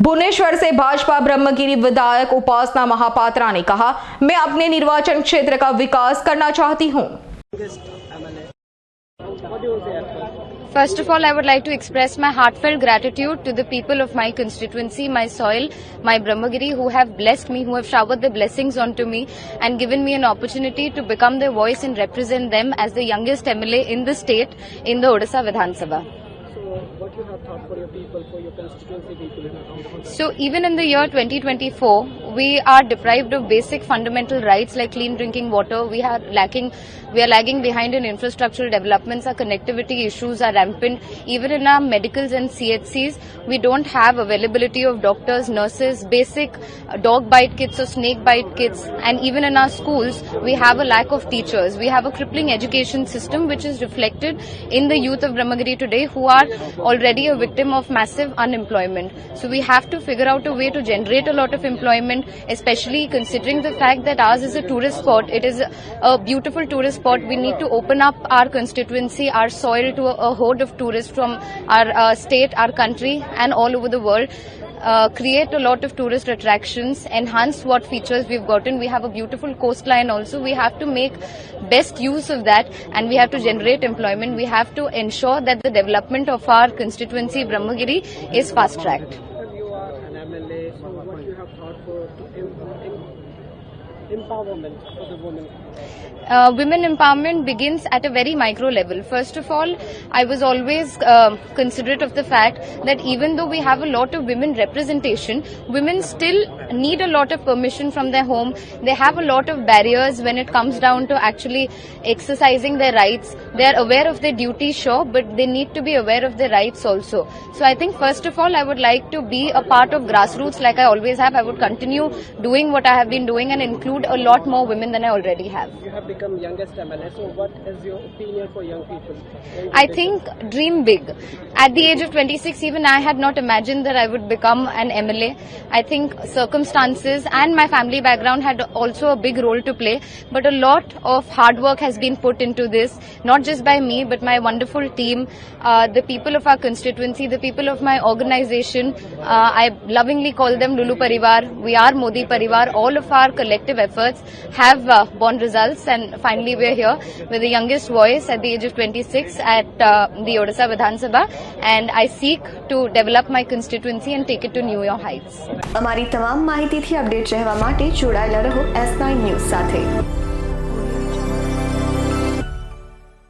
भुवनेश्वर से भाजपा ब्रह्मगिरी विधायक उपासना महापात्रा ने कहा, मैं अपने निर्वाचन क्षेत्र का विकास करना चाहती हूँ। First of all, I would like to express my heartfelt gratitude to the people of my constituency, my soil, my Brahmagiri, who have blessed me, who have showered their blessings onto me and given me an opportunity to become their voice and represent them as the youngest MLA in the state in the Odisha Vidhan Sabha. So, what you have thought for your people, for your constituency people? So even in the year 2024, we are deprived of basic fundamental rights like clean drinking water. We are lagging behind in infrastructural developments. Our connectivity issues are rampant. Even in our medicals and CHCs, we don't have availability of doctors, nurses, basic dog bite kits or snake bite kits. And even in our schools, we have a lack of teachers. We have a crippling education system which is reflected in the youth of Brahmagiri today, who are already a victim of massive unemployment. So we have to figure out a way to generate a lot of employment, especially considering the fact that ours is a tourist spot. It is a beautiful tourist spot. We need to open up our constituency, our soil to a horde of tourists from our state, our country and all over the world. Create a lot of tourist attractions, enhance what features we've gotten. We have a beautiful coastline also. We have to make best use of that and we have to generate employment. We have to ensure that the development of our constituency, Brahmagiri, is fast-tracked. You are an MLA, so what you have thought for empowerment for the women? Women empowerment begins at a very micro level. First of all, I was always considerate of the fact that even though we have a lot of women representation, women still need a lot of permission from their home. They have a lot of barriers when it comes down to actually exercising their rights. They are aware of their duties, sure, but they need to be aware of their rights also. So I think first of all, I would like to be a part of grassroots like I always have. I would continue doing what I have been doing and include a lot more women than I already have. You have become youngest MLA, so what is your opinion for young people? I think dream big. At the age of 26, even I had not imagined that I would become an MLA. I think circumstances and my family background had also a big role to play, but a lot of hard work has been put into this, not just by me, but my wonderful team, the people of our constituency, the people of my organization. I lovingly call them Lulu Parivar. We are Modi Parivar. All of our collective efforts have borne results, and finally we are here with the youngest voice at the age of 26 at the Odisha Vidhan Sabha, and I seek to develop my constituency and take it to newer heights. અમારી તમામ માહિતીથી update રહેવા માટે જોડાયેલા રહો S9 news સાથે।